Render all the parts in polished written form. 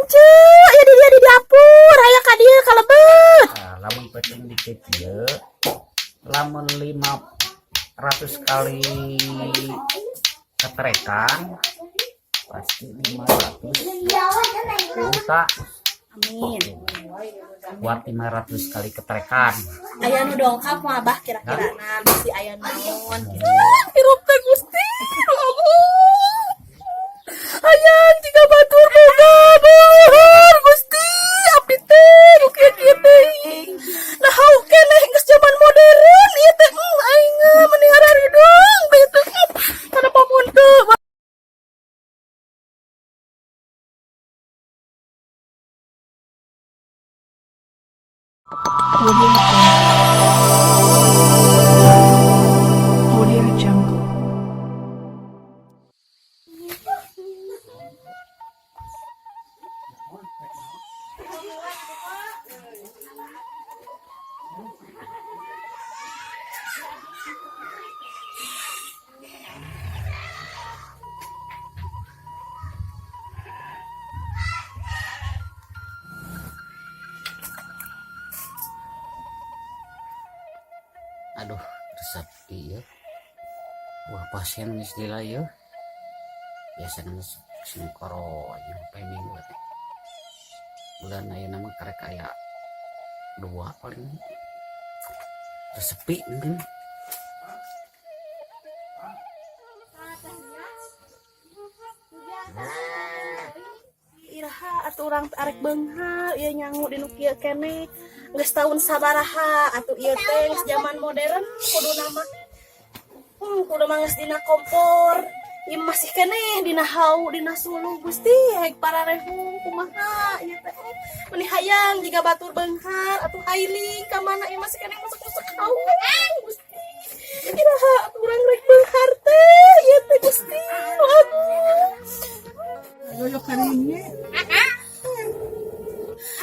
cuy, ya dia di dapur, aya ka dieu kalebet. Lamun pecing dikit ya, lamun 500 kali ketrekan pasti 500 juta. Amin. Buat 500 kali ketrekan. Aya nu dongkap mah Abah kira-kira na bisi aya naon gitu. Hirup teh Gusti. Hayang jika batur boga beueur Gusti, api teh nu kieu-kieu teuing. Nah hau keneh geus zaman modern ieu teh aing mending hararidung bae teh. Kana pamun teu. Audio Jungle. Aduh, sepi ya. Wah, pasien geus dila ya. Biasana geus singkoro aja sampai minggu teh. Bulan ayeuna mah karek aya 2 paling. Terus sepi mungkin. Iraha atuh urang arek beunghar ieu nyangu di nu kieu keneh. Geus taun sabaraha atuh ieu teh geus zaman modern kuduna mah. Kudu mah geus dina kompor. Ieu masih keneh dina hau dina suluh Gusti haek pararehung kumaha ieu teh. Meni hayang jiga batur beunghar atuh hailing ka mana ieu masih keneh masuk-masuk hau Gusti. Iraha atuh urang rek beunghar teh ieu teh Gusti. Yoyo karinya.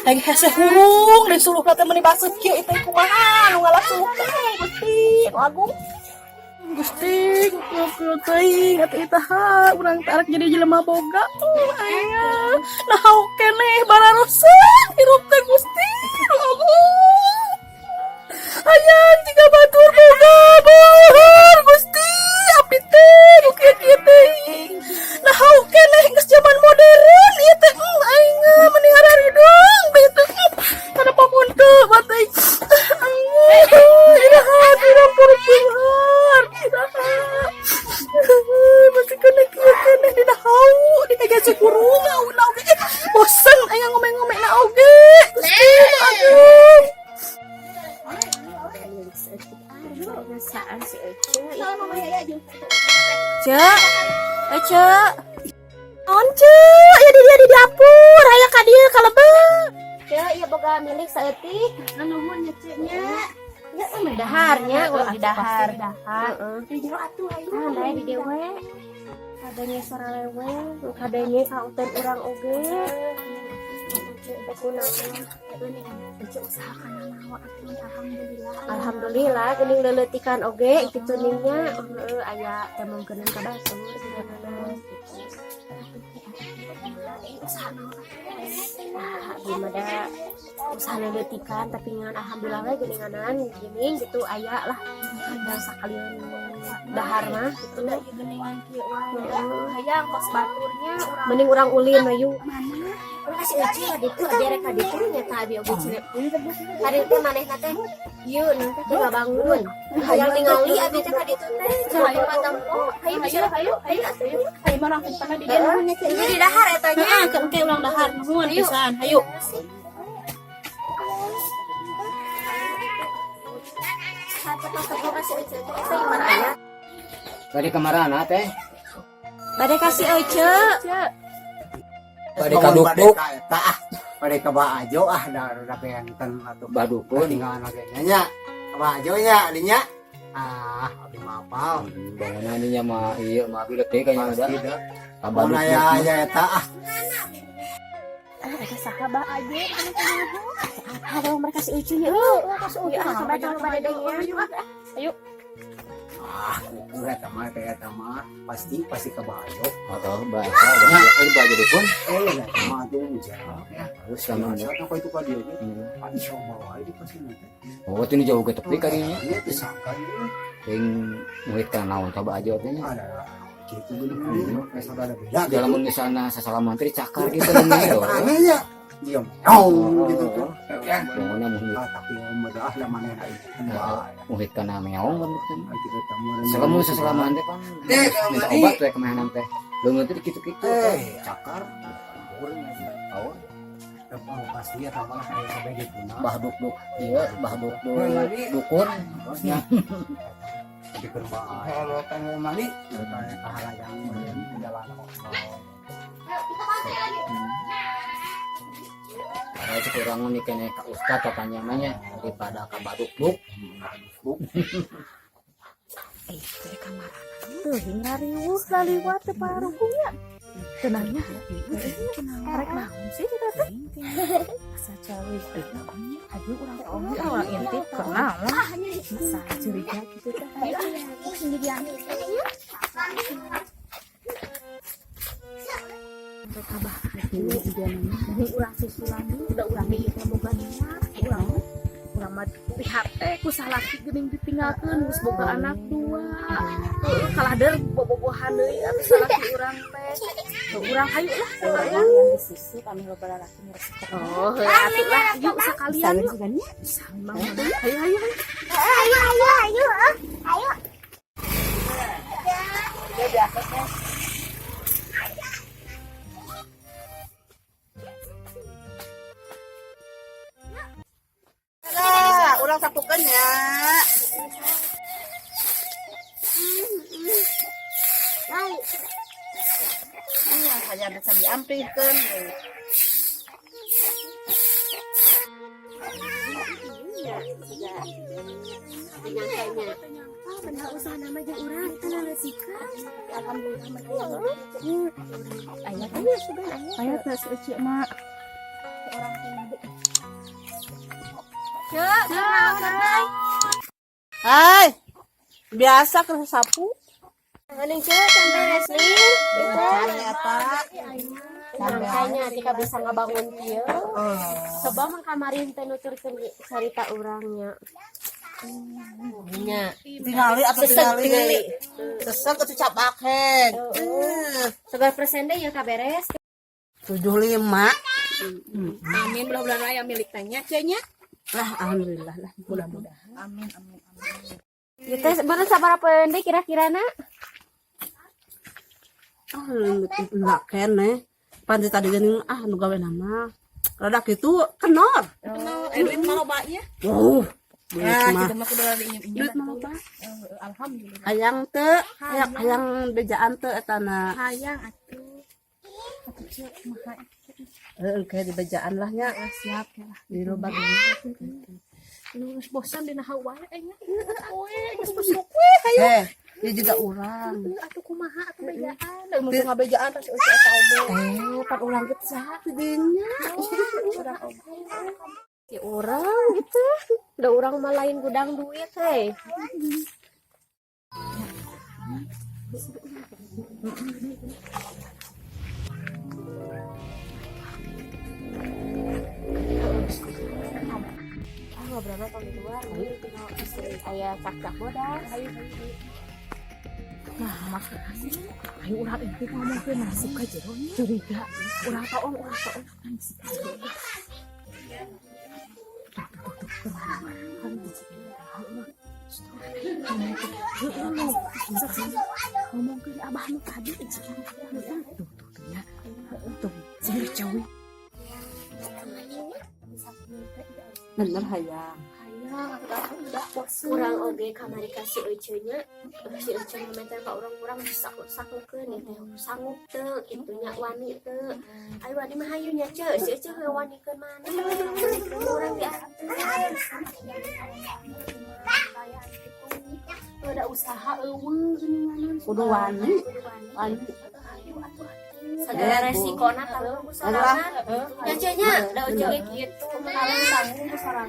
Lagi hese hurung dan suluh teh meuni baseup kieu teh kumaha nu ngalasuk teh Gusti nu agung. Gusti kieu teuing atuh itaha urang teh arek jadi jelema boga aya nah hau keneh bararosan hirup teh Gusti nu agung. Hayang jiga batur boga beueur Gusti api teh nu kieu-kieu teuing. Nah hau keneh geus zaman modern ieu teh aing mending hararidung bae teh. Kana pamun teu bateuing. Iraha di dapur beunghar. Iraha. Masih keneh kieu keneh dina hau di hege kurung auna oge. Bosen aya ngome-ngome na oge. Gusti aduh. Cek, cek. Naon cek? Ya dia di dapur, aya ka dieu kalebet. Cek, ieu boga milik saeutik. Nuhun nya Cek nya. Ya daharnya ulah dahar. Heeh. Di jero atuh ayo. Nah, di dieu we. Kadanya saralewe, kadanya kauten urang oge. Alhamdulillah geuning leuleutikan oge kitu ningnya aya teh mungkeuneun ka basur gimana usaha leuleutikan tapi ngan alhamdulillah we geuninganan geuning gitu aya lah dan sakalian dahar mah kitu geuningan kieu hayang kos baturnya mending urang ulin ayu mana kasih uci aditu aderek aditu nyata abi oge cenah hari teh manehna teh ieu nanti teh bangun hayang ningali abi teh kaditu teh hayu patampo hayu hayu hayu marang pernah di dieu nya teh di dahar eta nya Engke ulang dahar nuhun pisan. Hayu. Bade kamarana teh? bade kasih euce Bade kadukduk. Pada ke Bajo da penten atuh Badukun. tinggalan lagi nya ke Bajo nya dinya abdi mapal Bangunan nya mah ieu mah abi teh kayaknya ada. kabaduk aya eta ada sahabat aja ada mereka kasih euce nya kasih euce pada deui ayo Itu eta mah pasti kebayok. Atau bahasa ada baju dukun. Eta mah tuh jauh. Terus sama Sama apa itu ka dia ge? Adi coba wae di pasti nanti. oh itu jauh ke tepi kadinya. Iya disangka ini. Yang murid kan naon coba aja artinya. Ada gitu gini kayak ada beda. Dalam di sana sasalaman teh cakar gitu namanya. Anehnya dia meong gitu tuh. Ya. Pokoknya murid Tapi mudah lah mana ada itu. murid kana meong kan. Kita tamu. Selamu sasalaman teh kan. Minta obat teh kemahanan teh. Leungeun teh dikitu-kitu cakar. Tahu Pasti ya tambah kayak sebagai guna. bahduk-duk iya bahduk-duk dukun. Bosnya. Di perumahan. Kalau kamu mali, tanya ke hal yang jalan. Kalau kurang nih kene ka ustad katanya namanya daripada ka baduk-duk. Dari kamar. Tuh, ngarius laliwat teh parungnya. Tenangnya. Karek naon sih kita teh? Asa cewek itu. Aduh orang intip kenaon. Masa curiga gitu teh. sendirian Mereka bahas dulu juga dari urang susulan udah urang di kita boga urang mah pihak ku salaki geuning ditinggalkeun geus boga anak dua. Heuh kalader bobogohan deui atuh salaki urang teh. Urang hayu lah yang di sisi kami loba lalaki ngeresep. Oh, atuh lah yuk sakalian yuk. Sama hayu. ayo Ya biasa teh. Urang sapukeun ya. Ini yang saja bisa diamprihkeun. penyangkanya benar usaha nama jeung urang teu ngasihkan alhamdulillah mah aya kan ya sudah Aya teh si mak. orang tinggi Hai. Biasa ke sapu. Aning cewek sampai wrestling Ternyata makanya kita bisa ngabangun kieu coba mah kamarin teh nuturkeun carita urangnya nya tingali atau tingali. Sesek atuh capak heg. sebar persen deh ya kaberes 75. amin mudah-mudahan aya milik tanya cenah Lah alhamdulillah lah mudah-mudahan. amin ya teh bener sabar apa deui kira-kirana Enggak kene. Panti tadi geuning nu gawe nama. Rada kitu kenor. duit mah loba ya Duit mah. kita mah kudu diinjem Duit mah loba. alhamdulillah Hayang teu, hayang bejaan teu etana. hayang atuh cek mah Kayak di bejaan lah nya. siap ya Di loba lu bosan dina hawa nya oe geus busuk. Dia juga urang. atuh kumaha atuh bejaan da mun ngabejaan pasti eueuh eta omong Pan urang get saha didinya. urang si urang gitu da urang mah lain gudang duit hei ngobrolnya kalau di luar tinggal aya cak-cak bodas Nah, maksudnya ayo urang intip ngomongkeun nasib ka jeronya. Curiga. Urang taon. Ngomongkeun abah nu tadi tuh sini cewek. Bener hayang. urang oge kamari kasih euceunya si euceun mah ka urang-urang bisa sakukeun ya teh sanggup teu kitu nya wani teu ai wani mah hayu nya ceu si euceun ngawanikeun mana urang diatur ada usaha eueuh geuninganan Kudu wani. segala resiko na tanggung usaha ya cenah da ujung kitu mengalami tanggung usaha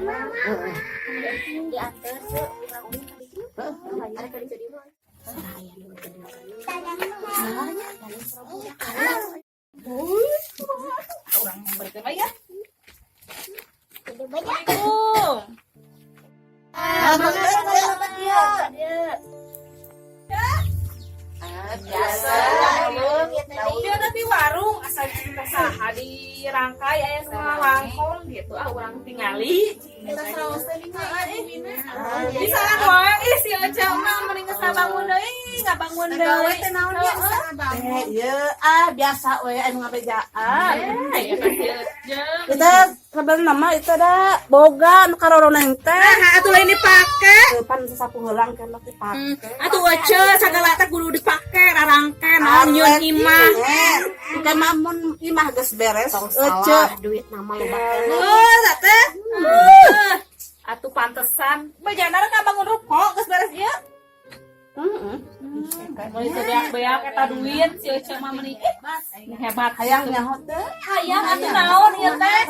diatur ceu urang-urang tadi Saya nu gede. Orang berarti mah ya. Gede banyak. Assalamualaikum. Biasa. Dia nanti warung asal kita saha dirangkai aya nu langkong gitu. Urang tingali. Kita saos teh bisa kan wae ih si Ocha mah mending sabangun deui, ngabangun deui. Teh naon dia sabangun. Ieu biasa we anu ngabejaan. Ya kan Ocha. Kita kabar nama itu ada boga nu karorona teh. Atuh lain dipake. Pan sasapu heulang kan dipake. Atuh Ocha sagala teh kudu dipake rarangke naon nyieun imah. Bukan mamun imah geus beres. Salah duit nama loba. Oh, teh. Atuh pantesan. Bejana rek ngabangun ruko geus beres ieu. Mun itu beak-beak eta duit si Ocha mah meuni hebat Hayang nyaho teh. hayang atuh naon ieu teh.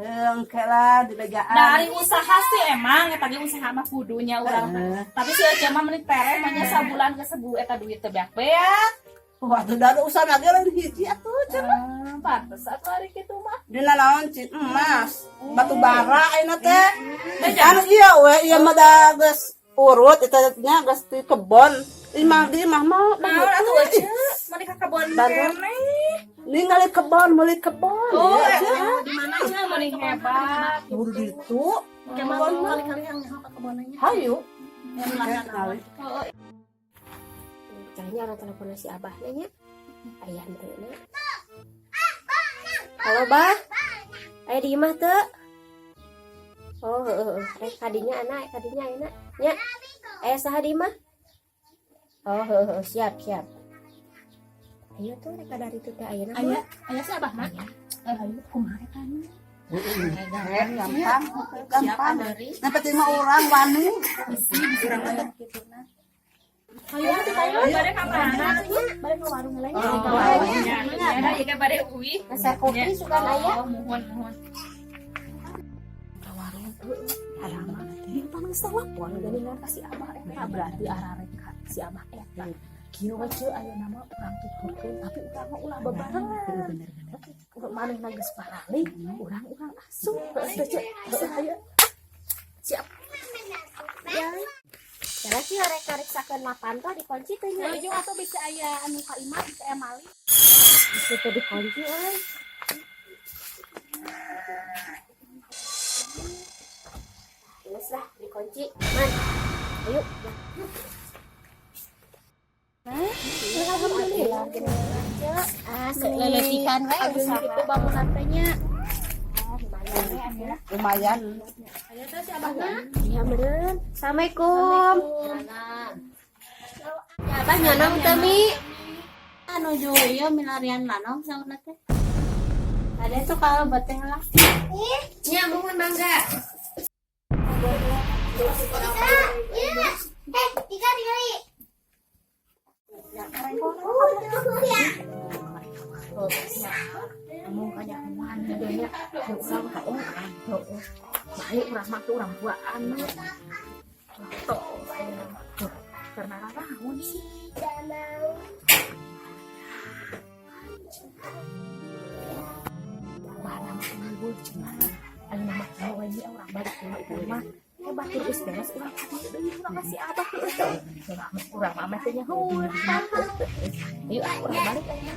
Heung kela di bejaan. Dari usaha sih emang eta ge usaha mah kudunya urang teh. Tapi si Ocha mah meuni tereh mah nya sabulan ke sebu eta duit teh beak-beak. Waktu da usaha lagi lain hiji atuh cenah. Pantes atuh ari kitu mah. Dina naon cin emas, batu bara ayeuna teh. Anu ieu we ieu mah da geus urut eta nya geus di kebon. Imah mah Naon atuh Ocha? Meuni ka kebon keneh. ningali kebon, meuli kebon. Oh, Ya, di mananya meuni hebat. buru ditu. Kemana kali-kali yang nyaho ka kebonanya? Hayu. Oh, Caranya orang telepon si Abah nya. Ayah teu na. Halo, Bah. Aya di imah teu? Oh, heeh. Kadinya anak, kadinya ayeuna. Nya. Aya saha di imah? Oh, heeh, siap. Ayo tuh rek dari teu teh ayeuna. aya si Abah mah. Ayo kumaha kan? Gampang. Yang penting mah urang wani. Ayo bade ka mana? Bade ka warung lain. Ya, ieu ge bade uwi. Rasa kopi suka aya. Mohon. Halaman teh paman sawapon geuningan ka si Abah eta berarti ararek ka si Abah eta. Kieu we ceu aya nama urang tuturkeun tapi urang mah ulah bebarengan. Bener. Manehna geus paralik, urang asup. Geus ceu. Siap. Ya. Cara sih rek sakeun mapan teh dikunci teh nya. Yo atuh bisa aya anu ka imah bisa aya mali. Itu dikunci euy. Geus lah dikunci. Man. Ayo. Alhamdulillah. Leletikan we Abis itu bangunan teh nya. Lumayan. Aya teh si Abah mah. Iya bener. Assalamualaikum. Ya Abah nyanong teh Mi. Anu ieu milarian nanong sauna teh. Ada tuh kalau beteng lah. Nya mohon bangga. Tiga kali. Ngomong kanya kumaha nya urang ka baik urang mah urang buaan tuh karena naon sih mana mah ibu cuman anu mah ini orang balik ke rumah hebat terus beres urang deui urang kasih Abah urang mah teh nya heuh ieu urang balik aya.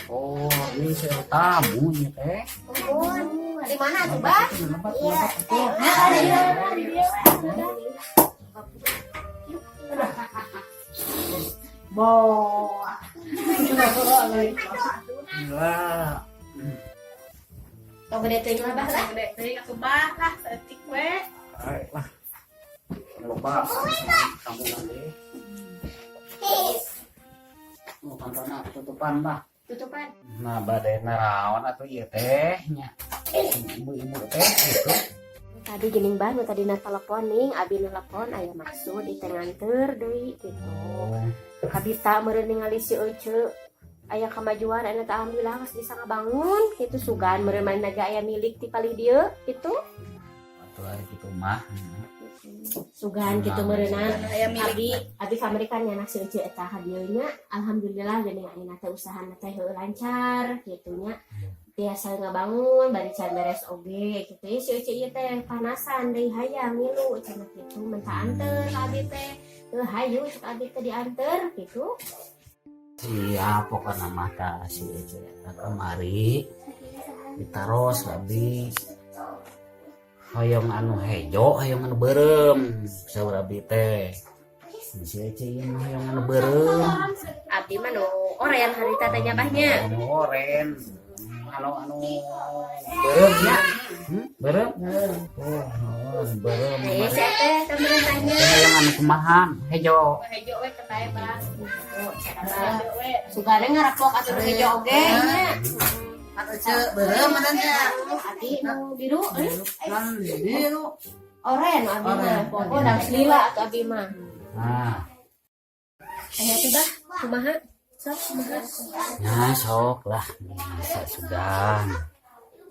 Oh, ini saya tamu ya teh. Di mana tuh, Bah? Bo. Wah. Tong gede teuing lah, Bah. Gede teuing atuh Bah lah saeutik we. Baiklah. Lupa. Kamu nanti. Mau pantona tutupan bah. Tutupan. Nah badai naraon atau iya teh nya. Ibu-ibu teh gitu. tadi gening bah nu tadi telepon nih abi telepon aya maksud di nganter deui gitu kabita meureun ningali si Ece aya kemajuan aya alhamdulillah geus bisa ngabangun kitu sugan meureun main naga aya milik ti palih dieu itu Waktu hari itu mah sugan gitu meureunan aya milik abi kamerikan nya si Ece eta hadieunya alhamdulillah geuning ayeuna teh usahana teh lancar kitu nya biasa ngabangun bari can beres oge gitu ya si Ece ieu teh panasan deui hayang ngilu cenah kitu minta anter ka abi teh teu hayu cek abi teh dianter gitu siap pokoknya mata si Ece kemari ditaros abi hoyong anu hejo hoyong anu berem saur abi teh si Ece ieu hoyong anu berem abdi mah nu oren harita teh nyabahnya anu oren anu berem ya berem oh berem aya si teh pemerintahnya hoyong anu kumahan hejo hejo we teh bae bah oh cara sugane ngarapok atuh hejo oge nya Berem mananya. abdi nu biru Kan biru. oren abdi mah pokok dan lila atuh abdi mah nah aya teh bah kumaha sok kumaha ya sok lah bisa sugan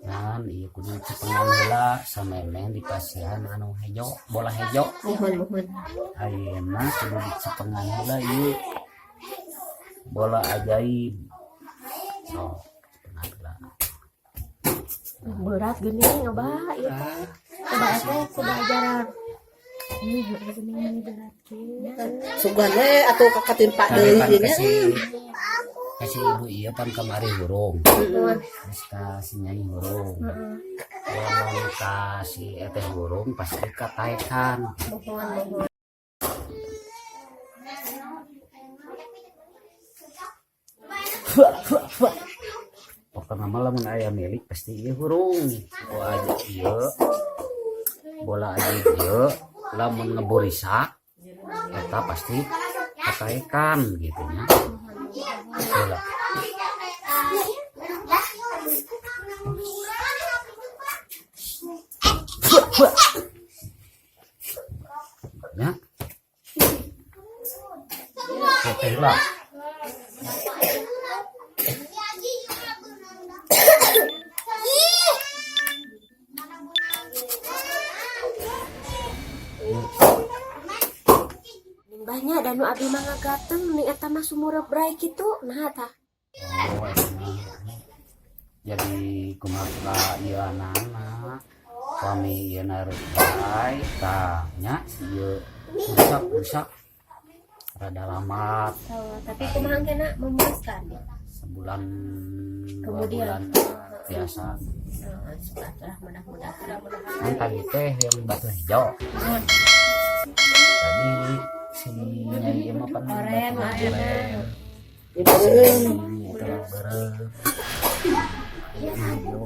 dan iya kudu cepengan heula samemeh di pasihan anu hejo bola hejo mohon ayeuna kudu dicepengan heula ieu bola ajaib sok cepengan heula berat gini nyoba ieu coba teh coba jarang ini gini berat Sugan we atuh katimpa deui Kan ieu nya. kasih ibu iya pan kemari hurung terus kasih nyai hurung kalau kasih eteh hurung pasti dikatakan pokoknya malam ayam milik pasti iya hurung bola aja iya bola aja iya lamun ngeburisak kita pasti katakan gitu ya bola ya oke lah limbahnya dan nu abdi mah ngagateng ning eta mah sumur brai kitu nah tah oh, jadi kumaha ieu anak suami ieu narik baik tanya ieu rusak rada lamat tapi kumaha kena memuaskan sebulan Kemudian? 2 bulan biasa sudah mudah-mudahan kan tadi teh yang batu hijau tadi si nyai mah pan oren batu ada Berem. terus berem hijau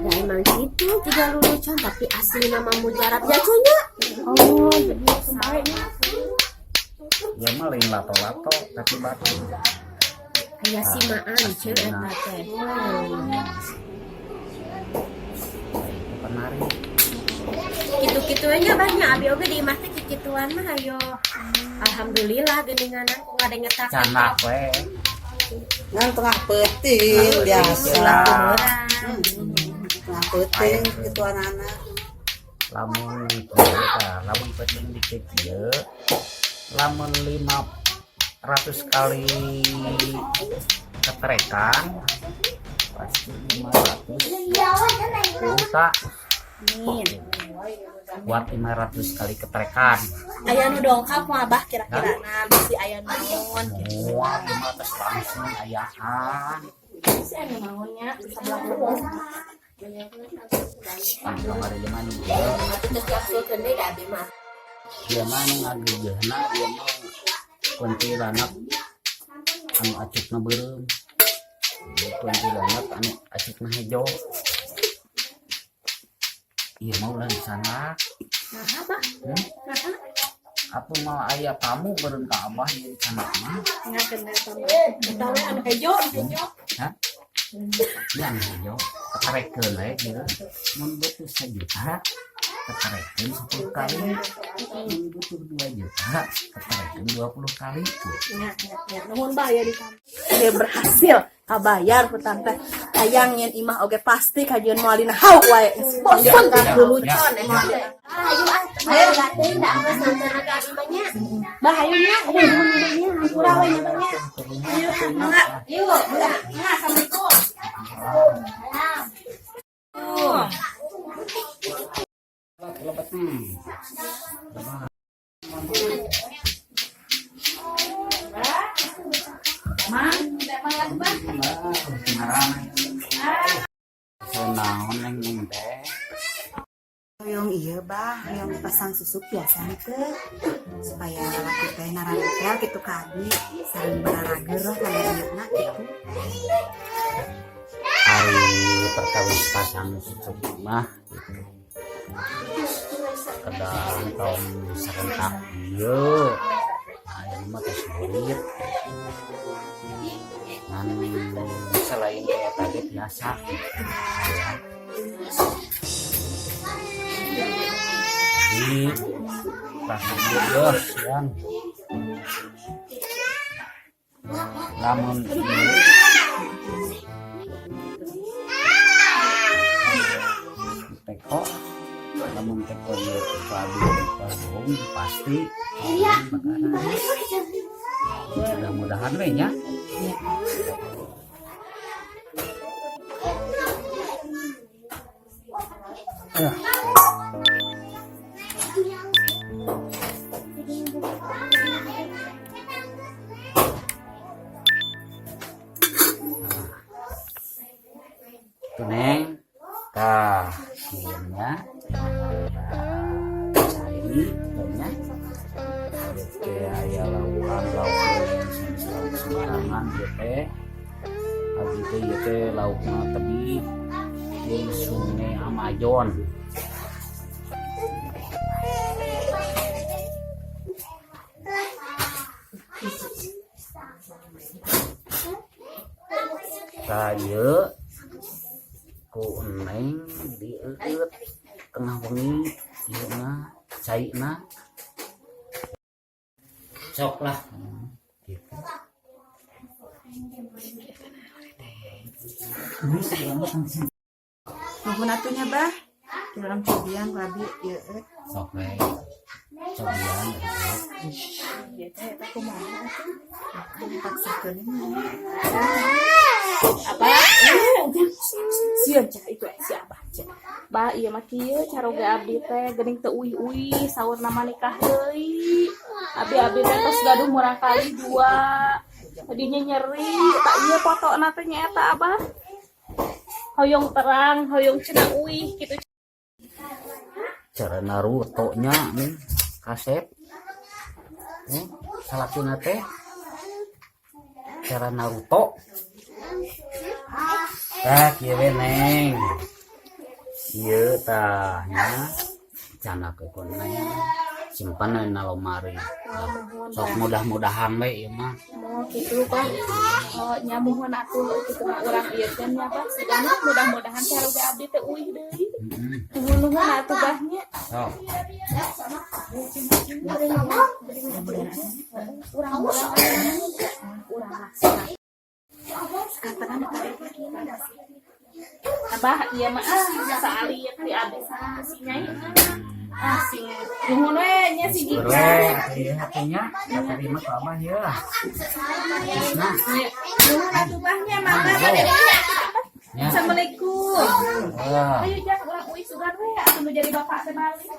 ya emang gitu tiga lulucan tapi asli nama mujarab jaconya oh jadi sebaiknya ya mah lain lato-lato tapi batu aya simaan ceu eta teh penari kitu-kitu aja banyak abi oge di imah teh kikituan mah ayo alhamdulillah geuninganan ku ngadengetak canak we Ngan tengah peuting biasa. Tengah peuting gitu anak-anak. lamun lamun penting dikit ieu lamun 500 kali ketrekan pasti 500 juta buat 500 kali ketrekan Aya nu dongkap mah abah kira-kira nah bisi aya naon semua 500 langsung ayahan bisi aya naonnya sebelah rumah kamar zaman terus diaksudkeun deui da abi mah dia mah nu ngagegehna dia mah kuntilanak anu acukna beureum kuntilanak anu acukna hejo iya mah ulah di sana nah apa Atuh mah aya tamu beureun ka Abah ieu cenah mah. Tahu anu hejo, Hah? Yang hejo ketarekeun we kieu. Mun butuh 1 juta ketarekeun 10 kali. Mun butuh 2 juta ketarekeun 20 kali. nuhun bah ya di kampung. Dia berhasil kabayar ku tante. Hayang nyen imah oge pasti kajian moalina hauk wae. Bosan ka dulu con Ayo gating dah geus nonton aga imahnya. Bah ayo nya, nuhun imahnya, hampura we nya banyak. Yuk, assalamualaikum. Naon neng teh? Hoyong iya bah, hoyong pasang susuk biasa teh supaya laki teh nararempel gitu ka abdi sareng bararager lah kana ayeuna gitu. Hari perkawis pasang susuk mah gitu. Kadang tahun serentak ieu. Aya mah teh sulit. Ngan selain kayak tadi biasa ya. Jadi pasang dulu siang. Lamun teko lamun teko ieu padu pasti mudah-mudahan we nya. Tuh neng, tah sieunnya, ini tuhnya, oke aya lauk sembarangan gitu, abdi teh ieu teh laukna tebi di Sungai Amazon. Kaya ku neng dieukeut tengah wengi ieu mah caina sok lah gitu. Nuhun atunya bah. Urang cobian ku abdi ieu Sok we cobian Ieu teh eta kumaha dipaksakeun. Abah, sieun cah itu si Abah cah. Bah ieu mah kieu caroge abdi teh geuning teu uih-uih saurna mah nikah deui. Abdi teh tos gaduh murang kali 2. Tadinya nyeri, tak ieu fotona teh nyaeta Abah. Hoyong terang, hoyong cenah uih kitu. cara Naruto nya nih kasep salakina teh cara Naruto tah kieu we neng ieu tah nya cana ke koneng simpan na lomari sok mudah-mudahan we ieu mah Oh gitu Bah. Oh nyamuhun atuh kitu mah urang ieu teh nya Bah. Sedana mudah-mudahan caroge abdi teh uih deui. Nuhun atuh Bahnya. sok Urang Abah ieu mah saali ieu ti abdi si Nyai. Sing nuhun we nya si Bro, Gika. ieu hatinya terima ke Abah ya. Nah, Nuhun atuh Bahnya mangga bade ya. Assalamualaikum. Wah. Ayo jangan urang uih sugan we atuh nu jadi bapak teh balik.